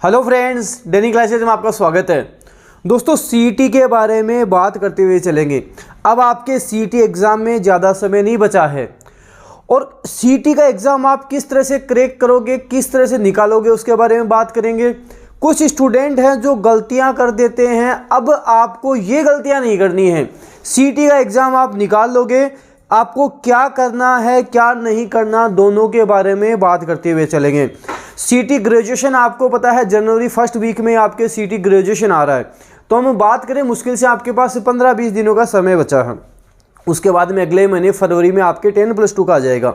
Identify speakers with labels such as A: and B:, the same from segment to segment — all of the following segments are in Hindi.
A: हेलो फ्रेंड्स, डेनी क्लासेज में आपका स्वागत है। दोस्तों, सीईटी के बारे में बात करते हुए चलेंगे। अब आपके सीईटी एग्ज़ाम में ज़्यादा समय नहीं बचा है और सीईटी का एग्ज़ाम आप किस तरह से क्रैक करोगे, किस तरह से निकालोगे, उसके बारे में बात करेंगे। कुछ स्टूडेंट हैं जो गलतियां कर देते हैं। अब आपको ये गलतियां नहीं करनी है। सीईटी का एग्ज़ाम आप निकाल लोगे। आपको क्या करना है, क्या नहीं करना, दोनों के बारे में बात करते हुए चलेंगे। सीईटी ग्रेजुएशन आपको पता है जनवरी फर्स्ट वीक में आपके सीईटी ग्रेजुएशन आ रहा है। तो हम बात करें, मुश्किल से आपके पास 15-20 दिनों का समय बचा है। उसके बाद में अगले महीने फरवरी में आपके 10+2 का आ जाएगा।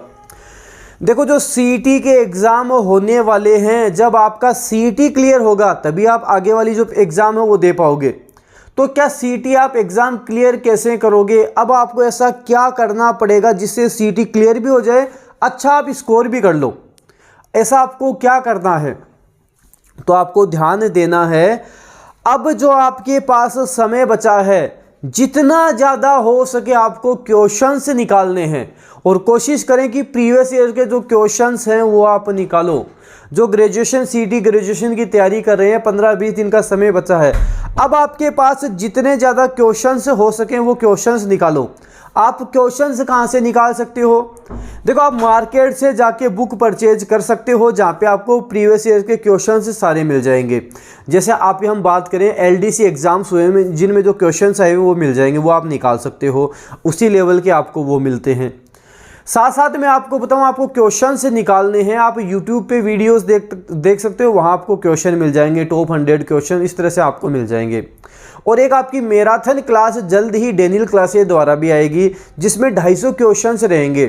A: देखो, जो सीईटी के एग्ज़ाम होने वाले हैं, जब आपका सीईटी क्लियर होगा तभी आप आगे वाली जो एग्ज़ाम है वो दे पाओगे। तो क्या सीईटी आप एग्ज़ाम क्लियर कैसे करोगे? अब आपको ऐसा क्या करना पड़ेगा जिससे सीईटी क्लियर भी हो जाए, अच्छा आप स्कोर भी कर लो। ऐसा आपको क्या करना है? तो आपको ध्यान देना है, अब जो आपके पास समय बचा है, जितना ज़्यादा हो सके आपको क्वेश्चंस निकालने हैं और कोशिश करें कि प्रीवियस ईयर के जो क्वेश्चंस हैं वो आप निकालो। जो ग्रेजुएशन सीईटी ग्रेजुएशन की तैयारी कर रहे हैं, 15-20 दिन का समय बचा है। अब आपके पास जितने ज़्यादा क्वेश्चंस हो सकें वो क्वेश्चंस निकालो। आप क्वेश्चंस कहाँ से निकाल सकते हो? देखो, आप मार्केट से जाके बुक परचेज कर सकते हो, जहाँ पे आपको प्रीवियस ईयर के क्वेश्चंस सारे मिल जाएंगे। जैसे आप हम बात करें एलडीसी एग्जाम्स हुए में जिनमें जो क्वेश्चंस आए वो मिल जाएंगे, वो आप निकाल सकते हो। उसी लेवल के आपको वो मिलते हैं। साथ साथ मैं आपको बताऊं, आपको क्वेश्चन से निकालने हैं। आप यूट्यूब पे वीडियोस देख सकते हो, वहाँ आपको क्वेश्चन मिल जाएंगे। टॉप 100 क्वेश्चन इस तरह से आपको मिल जाएंगे। और एक आपकी मैराथन क्लास जल्द ही डेनियल क्लासेस द्वारा भी आएगी, जिसमें 250 क्वेश्चंस रहेंगे।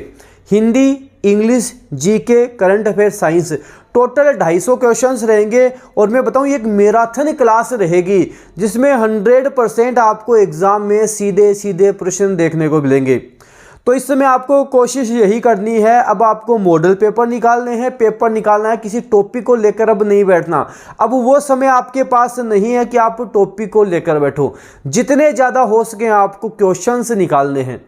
A: Hindi, English, GK, current affair, science, total 250 questions रहेंगे। और मैं बताऊं, ये एक मैराथन क्लास रहेगी जिसमें 100% आपको एग्जाम में सीधे सीधे प्रश्न देखने को मिलेंगे। तो इस समय आपको कोशिश यही करनी है, अब आपको मॉडल पेपर निकालने हैं। पेपर निकालना है, किसी टॉपिक को लेकर अब नहीं बैठना। अब वो समय आपके पास नहीं है कि आप टॉपिक को लेकर बैठो। जितने ज़्यादा हो सके आपको क्वेश्चंस निकालने हैं।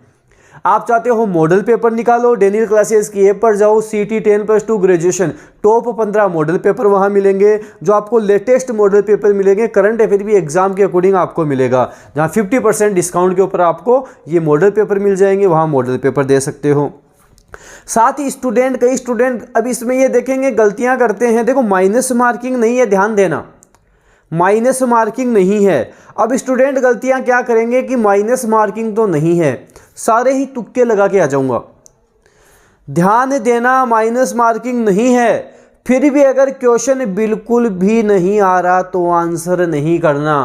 A: आप चाहते हो मॉडल पेपर निकालो, डेनियल क्लासेस की ऐप पर जाओ, CET 10+2 graduation top 15 model paper वहाँ मिलेंगे, जो आपको लेटेस्ट मॉडल पेपर मिलेंगे। करंट अफेयर भी एग्जाम के अकॉर्डिंग आपको मिलेगा, जहाँ 50% डिस्काउंट के ऊपर आपको ये मॉडल पेपर मिल जाएंगे। वहाँ मॉडल पेपर दे सकते हो। साथ ही कई स्टूडेंट अब इसमें ये देखेंगे गलतियाँ करते हैं। देखो, माइनस मार्किंग नहीं है, ध्यान देना, माइनस मार्किंग नहीं है। अब स्टूडेंट गलतियां क्या करेंगे कि माइनस मार्किंग तो नहीं है, सारे ही तुक्के लगा के आ जाऊंगा। ध्यान देना, माइनस मार्किंग नहीं है। फिर भी अगर क्वेश्चन बिल्कुल भी नहीं आ रहा तो आंसर नहीं करना।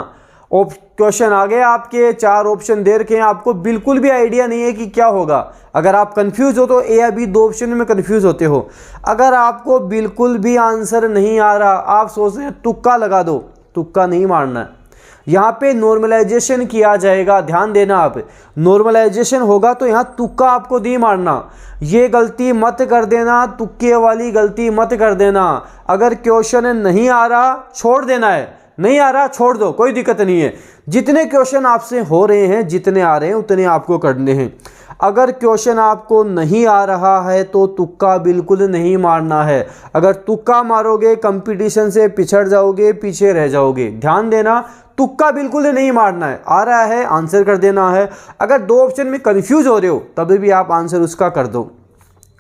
A: क्वेश्चन आ गए आपके, 4 ऑप्शन दे रखे हैं, आपको बिल्कुल भी आइडिया नहीं है कि क्या होगा। अगर आप कंफ्यूज हो तो ए या बी 2 ऑप्शन में कंफ्यूज होते हो। अगर आपको बिल्कुल भी आंसर नहीं आ रहा, आप सोच रहे हैं तुक्का लगा दो, तुक्का नहीं मारना है। यहाँ पे नॉर्मलाइजेशन किया जाएगा, ध्यान देना। आप नॉर्मलाइजेशन होगा तो यहाँ तुक्का आपको नहीं मारना। ये गलती मत कर देना, तुक्के वाली गलती मत कर देना। अगर क्वेश्चन नहीं आ रहा छोड़ देना है, नहीं आ रहा छोड़ दो, कोई दिक्कत नहीं है। जितने क्वेश्चन आपसे हो रहे हैं, जितने आ रहे हैं उतने आपको करने हैं। अगर क्वेश्चन आपको नहीं आ रहा है तो तुक्का बिल्कुल नहीं मारना है। अगर तुक्का मारोगे कंपटीशन से पिछड़ जाओगे, पीछे रह जाओगे। ध्यान देना, तुक्का बिल्कुल नहीं मारना है। आ रहा है आंसर कर देना है। अगर 2 ऑप्शन में कंफ्यूज हो रहे हो तभी भी आप आंसर उसका कर दो।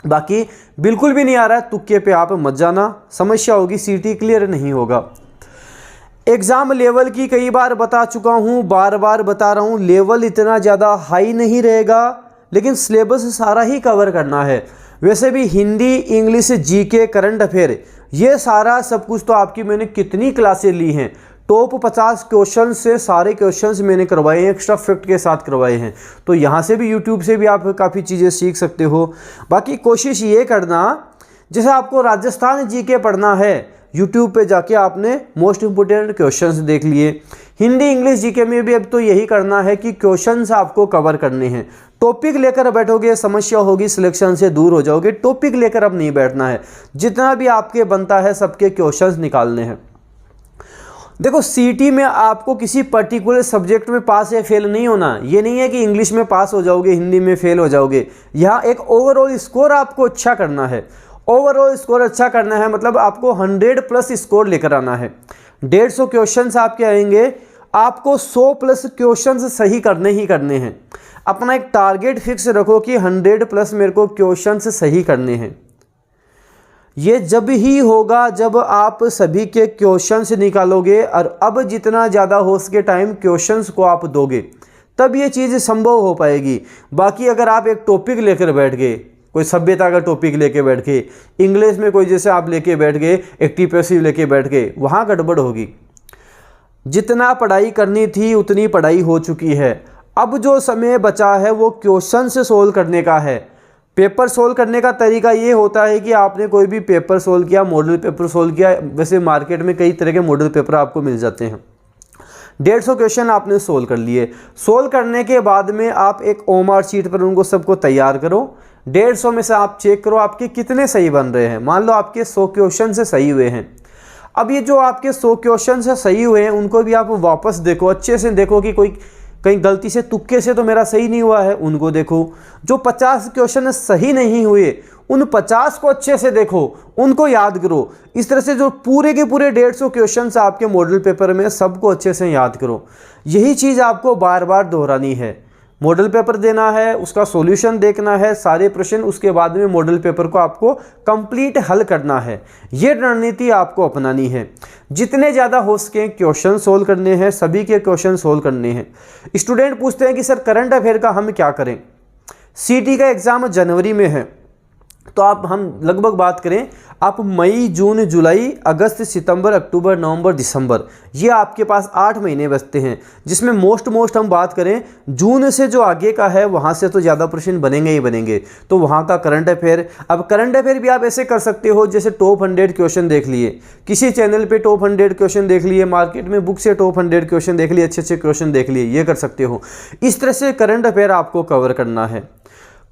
A: बाकी बिल्कुल भी नहीं आ रहा है, तुक्के पे आप मत जाना, समस्या होगी, सीईटी क्लियर नहीं होगा। एग्ज़ाम लेवल की कई बार बता चुका हूँ, बार बार बता रहा हूँ, लेवल इतना ज़्यादा हाई नहीं रहेगा, लेकिन सिलेबस सारा ही कवर करना है। वैसे भी Hindi, English, GK, current affair, ये सारा सब कुछ तो आपकी मैंने कितनी क्लासें ली हैं। टॉप 50 क्वेश्चन से सारे क्वेश्चंस मैंने करवाए हैं, एक्स्ट्रा फैक्ट के साथ करवाए हैं। तो यहाँ से भी यूट्यूब से भी आप काफ़ी चीज़ें सीख सकते हो। बाकी कोशिश ये करना, जैसे आपको राजस्थान जीके पढ़ना है, यूट्यूब पे जाके आपने मोस्ट इंपोर्टेंट क्वेश्चंस देख लिए। हिंदी, इंग्लिश, जीके में भी अब तो यही करना है कि क्वेश्चंस आपको कवर करने हैं। टॉपिक लेकर बैठोगे समस्या होगी, सिलेक्शन से दूर हो जाओगे। टॉपिक लेकर अब नहीं बैठना है, जितना भी आपके बनता है सबके क्वेश्चंस निकालने हैं। देखो, सीईटी में आपको किसी पर्टिकुलर सब्जेक्ट में पास या फेल नहीं होना। ये नहीं है कि इंग्लिश में पास हो जाओगे, हिंदी में फेल हो जाओगे। यहाँ एक ओवरऑल स्कोर आपको अच्छा करना है। ओवरऑल स्कोर अच्छा करना है, मतलब आपको 100 प्लस स्कोर लेकर आना है। 150 क्वेश्चंस आपके आएंगे, आपको 100 प्लस क्वेश्चंस सही करने ही करने हैं। अपना एक टारगेट फिक्स रखो कि 100 प्लस मेरे को क्वेश्चंस सही करने हैं। ये जब ही होगा जब आप सभी के क्वेश्चंस निकालोगे और अब जितना ज़्यादा हो सके टाइम क्वेश्चंस को आप दोगे, तब ये चीज़ संभव हो पाएगी। बाकी अगर आप एक टॉपिक लेकर बैठ गए, कोई सभ्यता का टॉपिक लेके बैठ गए, इंग्लिश में कोई जैसे आप लेके बैठ गए, एक्टिव पैसिव लेके बैठ गए, वहाँ गड़बड़ होगी। जितना पढ़ाई करनी थी उतनी पढ़ाई हो चुकी है। अब जो समय बचा है वो क्वेश्चन से सोल्व करने का है। पेपर सोल्व करने का तरीका ये होता है कि आपने कोई भी पेपर सोल्व किया, मॉडल पेपर सोल्व किया, वैसे मार्केट में कई तरह के मॉडल पेपर आपको मिल जाते हैं। 150 क्वेश्चन आपने सोल्व कर लिए। सोल्व करने के बाद में आप एक ओमार शीट पर उनको सबको तैयार करो। 150 में से आप चेक करो आपके कितने सही बन रहे हैं। मान लो आपके 100 क्वेश्चन से सही हुए हैं। अब ये जो आपके 100 क्वेश्चन से सही हुए हैं उनको भी आप वापस देखो, अच्छे से देखो कि कोई कहीं गलती से तुक्के से तो मेरा सही नहीं हुआ है, उनको देखो। जो 50 क्वेश्चन सही नहीं हुए उन 50 को अच्छे से देखो, उनको याद करो। इस तरह से जो पूरे के पूरे 150 क्वेश्चन आपके मॉडल पेपर में सबको अच्छे से याद करो। यही चीज़ आपको बार बार दोहरानी है। मॉडल पेपर देना है, उसका सॉल्यूशन देखना है, सारे प्रश्न, उसके बाद में मॉडल पेपर को आपको कंप्लीट हल करना है। ये रणनीति आपको अपनानी है। जितने ज़्यादा हो सके क्वेश्चन सोल्व करने हैं, सभी के क्वेश्चन सोल्व करने हैं। स्टूडेंट पूछते हैं कि सर करंट अफेयर का हम क्या करें। सीटी का एग्ज़ाम जनवरी में है, तो हम लगभग बात करें, आप मई, जून, जुलाई, अगस्त, सितंबर, अक्टूबर, नवंबर, दिसंबर, ये आपके पास 8 महीने बचते हैं। जिसमें मोस्ट हम बात करें जून से जो आगे का है, वहाँ से तो ज़्यादा प्रश्न बनेंगे ही बनेंगे। तो वहाँ का करंट अफेयर, अब करंट अफेयर भी आप ऐसे कर सकते हो जैसे टॉप 100 क्वेश्चन देख लिए, किसी चैनल पे टॉप 100 क्वेश्चन देख लिए, मार्केट में बुक से टॉप 100 क्वेश्चन देख लिए, अच्छे क्वेश्चन देख लिए, ये कर सकते हो। इस तरह से करंट अफेयर आपको कवर करना है।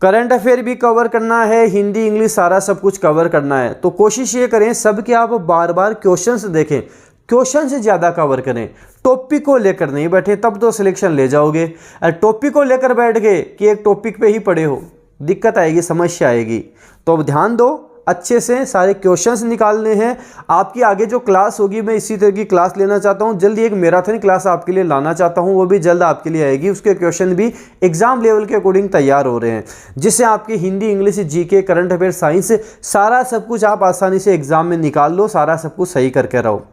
A: करंट अफेयर भी कवर करना है, हिंदी, इंग्लिश, सारा सब कुछ कवर करना है। तो कोशिश ये करें सब कि आप बार बार क्वेश्चंस देखें, क्वेश्चन से ज़्यादा कवर करें। टॉपिक को लेकर नहीं बैठे, तब तो सिलेक्शन ले जाओगे। टॉपिक को लेकर बैठ गए कि एक टॉपिक पे ही पढ़े हो, दिक्कत आएगी, समस्या आएगी। तो अब ध्यान दो, अच्छे से सारे क्वेश्चंस निकालने हैं। आपकी आगे जो क्लास होगी, मैं इसी तरह की क्लास लेना चाहता हूं। जल्दी एक मैराथन क्लास आपके लिए लाना चाहता हूं, वो भी जल्द आपके लिए आएगी। उसके क्वेश्चन भी एग्जाम लेवल के अकॉर्डिंग तैयार हो रहे हैं, जिससे आपकी Hindi, English, GK, current affair, science, सारा सब कुछ आप आसानी से एग्जाम में निकाल लो, सारा सब कुछ सही करके रहो।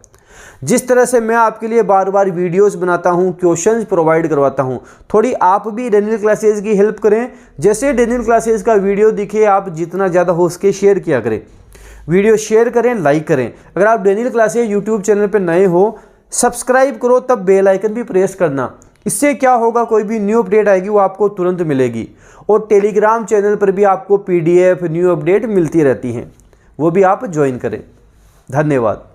A: जिस तरह से मैं आपके लिए बार बार वीडियोस बनाता हूं, क्वेश्चंस प्रोवाइड करवाता हूं, थोड़ी आप भी डेनियल क्लासेज की हेल्प करें। जैसे डेनियल क्लासेज का वीडियो दिखे, आप जितना ज़्यादा हो सके शेयर किया करें, वीडियो शेयर करें, लाइक करें। अगर आप डेनियल क्लासेज यूट्यूब चैनल पर नए हो, सब्सक्राइब करो, तब बेल आइकन भी प्रेस करना। इससे क्या होगा, कोई भी न्यू अपडेट आएगी वो आपको तुरंत मिलेगी। और टेलीग्राम चैनल पर भी आपको PDF न्यू अपडेट मिलती रहती हैं, वो भी आप ज्वाइन करें। धन्यवाद।